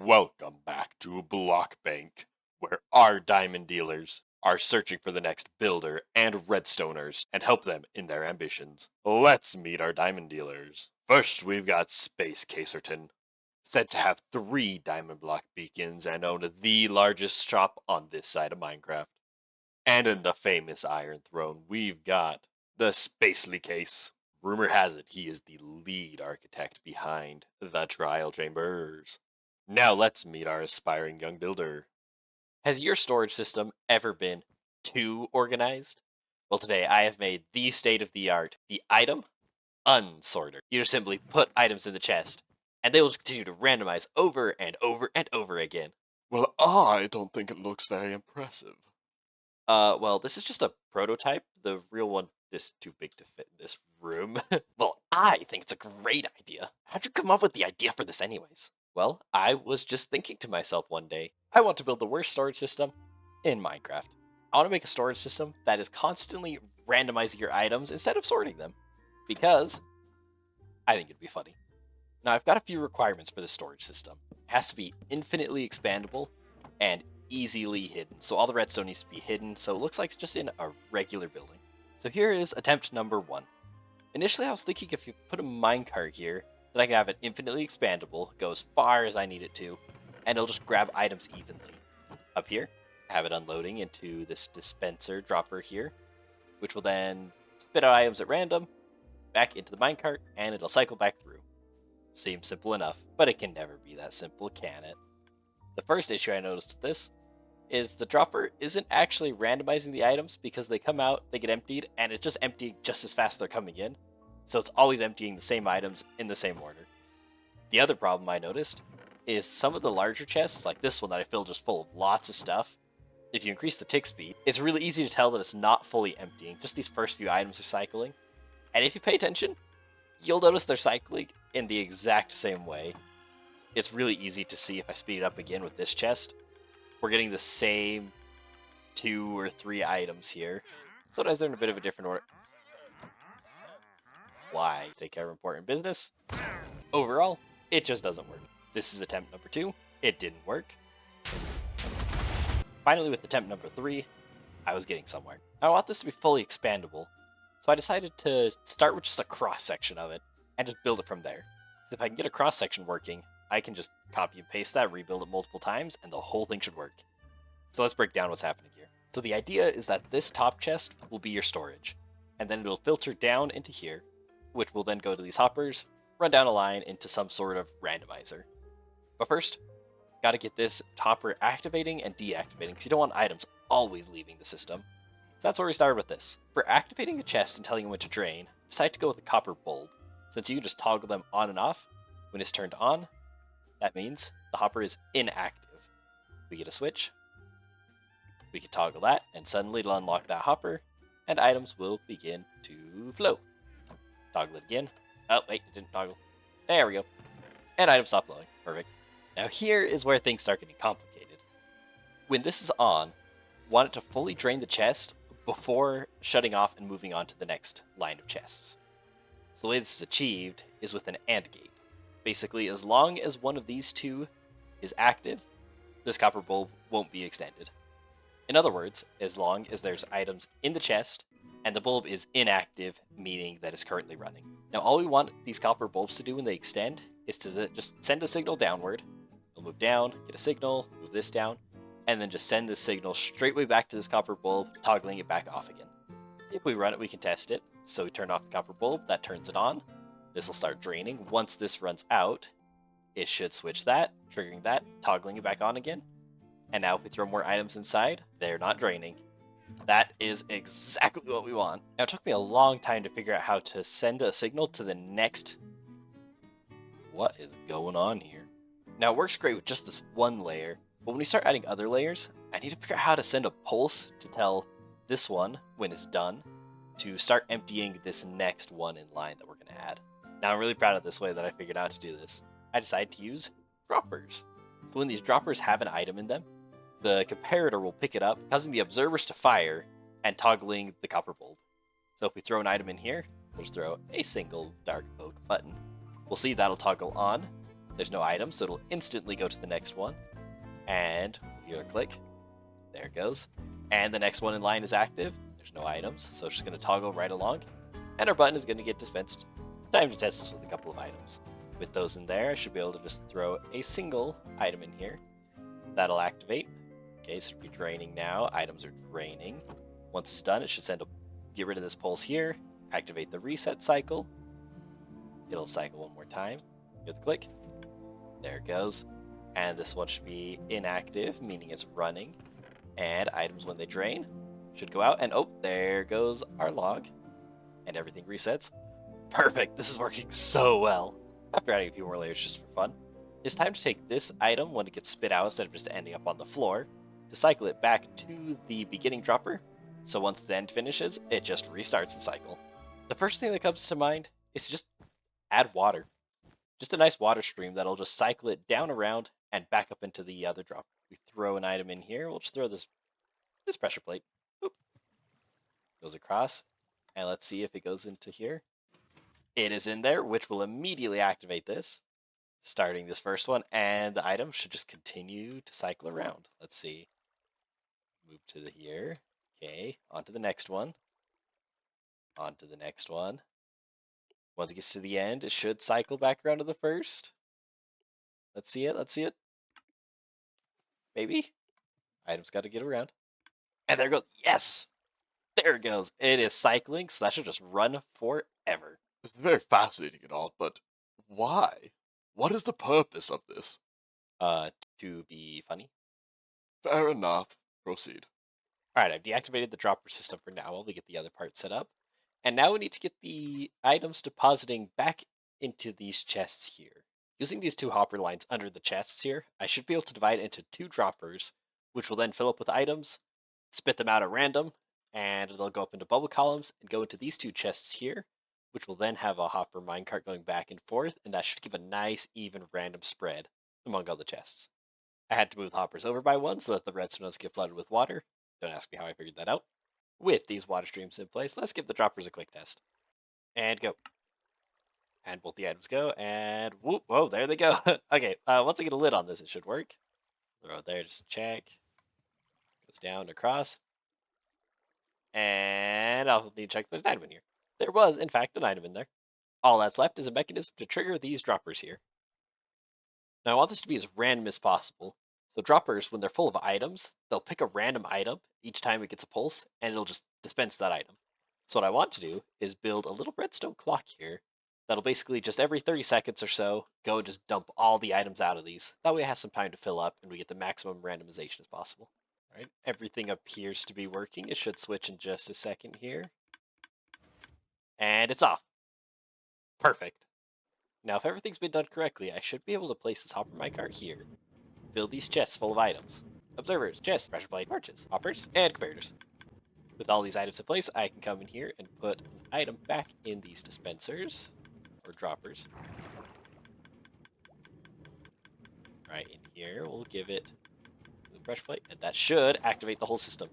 Welcome back to Block Bank, where our diamond dealers are searching for the next builder and redstoners and help them in their ambitions. Let's meet our diamond dealers. First, we've got Space Caserton, said to have 3 diamond block beacons and own the largest shop on this side of Minecraft. And in the famous Iron Throne, we've got the Spacely Case. Rumor has it he is the lead architect behind the Trial Chambers. Now let's meet our aspiring young builder. Has your storage system ever been too organized? Well, today I have made the state-of-the-art, the item unsorter. You just simply put items in the chest, and they will just continue to randomize over and over and over again. Well, I don't think it looks very impressive. Well, this is just a prototype. The real one is too big to fit in this room. Well, I think it's a great idea. How'd you come up with the idea for this anyways? Well, I was just thinking to myself one day, I want to build the worst storage system in Minecraft. I want to make a storage system that is constantly randomizing your items instead of sorting them, because I think it'd be funny. Now, I've got a few requirements for the storage system. It has to be infinitely expandable and easily hidden. So all the redstone needs to be hidden, so it looks like it's just in a regular building. So here is attempt number 1. Initially, I was thinking if you put a minecart here, that I can have it infinitely expandable, go as far as I need it to, and it'll just grab items evenly. Up here, have it unloading into this dispenser dropper here, which will then spit out items at random, back into the minecart, and it'll cycle back through. Seems simple enough, but it can never be that simple, can it? The first issue I noticed with this is the dropper isn't actually randomizing the items because they come out, they get emptied, and it's just emptying just as fast as they're coming in. So it's always emptying the same items in the same order. The other problem I noticed is some of the larger chests, like this one that I filled just full of lots of stuff, if you increase the tick speed, it's really easy to tell that it's not fully emptying, just these first few items are cycling. And if you pay attention, you'll notice they're cycling in the exact same way. It's really easy to see if I speed it up again with this chest. We're getting the same 2 or 3 items here. Sometimes they're in a bit of a different order. Why? Take care of important business. Overall, it just doesn't work. This is attempt number 2. It didn't work. Finally, with attempt number 3, I was getting somewhere. I want this to be fully expandable, so I decided to start with just a cross-section of it, and just build it from there. So if I can get a cross-section working, I can just copy and paste that, rebuild it multiple times, and the whole thing should work. So let's break down what's happening here. So the idea is that this top chest will be your storage, and then it'll filter down into here, which will then go to these hoppers, run down a line into some sort of randomizer. But first, got to get this hopper activating and deactivating, because you don't want items always leaving the system. So that's where we started with this. For activating a chest and telling you when to drain, decide to go with a copper bulb, since you can just toggle them on and off. When it's turned on, that means the hopper is inactive. We get a switch, we can toggle that, and suddenly it'll unlock that hopper, and items will begin to flow. Toggle it again. Oh, wait, it didn't toggle. There we go. And items stop flowing. Perfect. Now here is where things start getting complicated. When this is on, want it to fully drain the chest before shutting off and moving on to the next line of chests. So the way this is achieved is with an AND gate. Basically, as long as one of these two is active, this copper bulb won't be extended. In other words, as long as there's items in the chest and the bulb is inactive, meaning that it's currently running. Now, all we want these copper bulbs to do when they extend is to just send a signal downward. It'll move down, get a signal, move this down, and then just send this signal straight way back to this copper bulb, toggling it back off again. If we run it, we can test it. So we turn off the copper bulb, that turns it on. This will start draining. Once this runs out, it should switch that, triggering that, toggling it back on again. And now if we throw more items inside, they're not draining. That is exactly what we want. Now, it took me a long time to figure out how to send a signal to the next... What is going on here? Now, it works great with just this one layer, but when we start adding other layers, I need to figure out how to send a pulse to tell this one, when it's done, to start emptying this next one in line that we're going to add. Now, I'm really proud of this way that I figured out to do this. I decided to use droppers. So when these droppers have an item in them, the comparator will pick it up, causing the observers to fire and toggling the copper bulb. So if we throw an item in here, we'll just throw a single dark oak button. We'll see that'll toggle on, There's no item, so it'll instantly go to the next one. And you hear a click. There it goes. And the next one in line is active. There's no items, so it's just going to toggle right along. And our button is going to get dispensed. Time to test this with a couple of items. With those in there, I should be able to just throw a single item in here. That'll activate. Okay, so it'll be draining now. Items are draining. Once it's done, it should get rid of this pulse here, activate the reset cycle. It'll cycle one more time. Hear the click. There it goes. And this one should be inactive, meaning it's running. And items, when they drain, should go out. And oh, there goes our log. And everything resets. Perfect. This is working so well. After adding a few more layers just for fun, it's time to take this item when it gets spit out instead of just ending up on the floor, to cycle it back to the beginning dropper. So once the end finishes, it just restarts the cycle. The first thing that comes to mind is to just add water. Just a nice water stream that'll just cycle it down around and back up into the other dropper. We throw an item in here. We'll just throw this pressure plate. Oop. Goes across. And let's see if it goes into here. It is in there, which will immediately activate this, starting this first one, and the item should just continue to cycle around. Let's see. Move to here. Okay, on to the next one. On to the next one. Once it gets to the end, it should cycle back around to the first. Let's see it, let's see it. Maybe. Item's got to get around. And there it goes. Yes! There it goes. It is cycling, so that should just run forever. This is very fascinating and all, but why? What is the purpose of this? To be funny. Fair enough. Proceed. Alright, I've deactivated the dropper system for now while we get the other part set up. And now we need to get the items depositing back into these chests here. Using these two hopper lines under the chests here, I should be able to divide it into two droppers, which will then fill up with items, spit them out at random, and they'll go up into bubble columns and go into these two chests here, which will then have a hopper minecart going back and forth, and that should give a nice, even, random spread among all the chests. I had to move the hoppers over by one so that the redstone doesn't get flooded with water. Don't ask me how I figured that out. With these water streams in place, let's give the droppers a quick test. And go. And both the items go, and whoop, whoa, there they go. Okay, once I get a lid on this, it should work. Throw it there, just check. Goes down, across. And I'll need to check if there's an item in here. There was, in fact, an item in there. All that's left is a mechanism to trigger these droppers here. Now I want this to be as random as possible. So droppers, when they're full of items, they'll pick a random item each time it gets a pulse, and it'll just dispense that item. So what I want to do is build a little redstone clock here that'll basically just every 30 seconds or so go and just dump all the items out of these. That way it has some time to fill up and we get the maximum randomization as possible. All right, everything appears to be working. It should switch in just a second here. And it's off. Perfect. Now if everything's been done correctly, I should be able to place this hopper minecart here. Fill these chests full of items. Observers, chests, pressure plate, torches, hoppers, and comparators. With all these items in place, I can come in here and put an item back in these dispensers, or droppers. Right in here, we'll give it the pressure plate, and that should activate the whole system.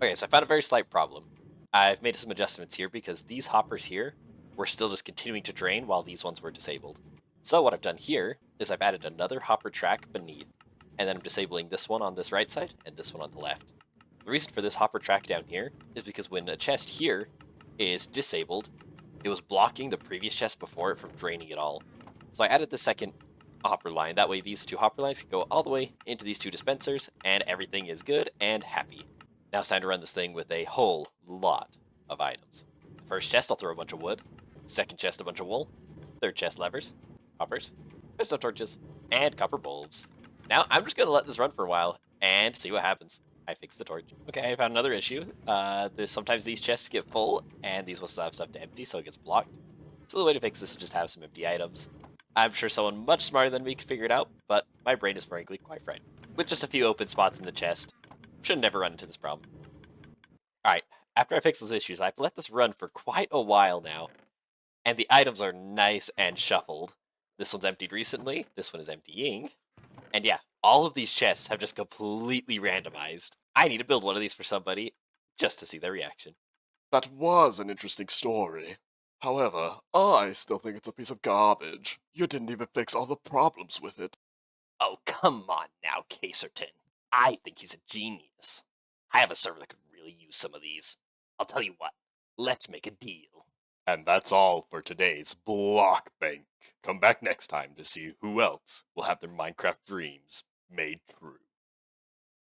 Okay, so I found a very slight problem. I've made some adjustments here because these hoppers here were still just continuing to drain while these ones were disabled. So what I've done here is I've added another hopper track beneath, and then I'm disabling this one on this right side and this one on the left. The reason for this hopper track down here is because when a chest here is disabled, it was blocking the previous chest before it from draining it all. So I added the second hopper line. That way these two hopper lines can go all the way into these two dispensers, and everything is good and happy. Now it's time to run this thing with a whole lot of items. The first chest, I'll throw a bunch of wood. Second chest, a bunch of wool. Third chest, levers, hoppers, redstone torches, and copper bulbs. Now I'm just going to let this run for a while and see what happens. I fixed the torch. Okay, I found another issue. Sometimes these chests get full, and these will still have stuff to empty, so it gets blocked. So the way to fix this is just have some empty items. I'm sure someone much smarter than me could figure it out, but my brain is frankly quite fried. With just a few open spots in the chest, should never run into this problem. Alright, after I fix those issues, I've let this run for quite a while now, and the items are nice and shuffled. This one's emptied recently, this one is emptying, and yeah, all of these chests have just completely randomized. I need to build one of these for somebody, just to see their reaction. That was an interesting story. However, I still think it's a piece of garbage. You didn't even fix all the problems with it. Oh, come on now, Caserton. I think he's a genius. I have a server that could really use some of these. I'll tell you what, let's make a deal. And that's all for today's Block Bank. Come back next time to see who else will have their Minecraft dreams made true.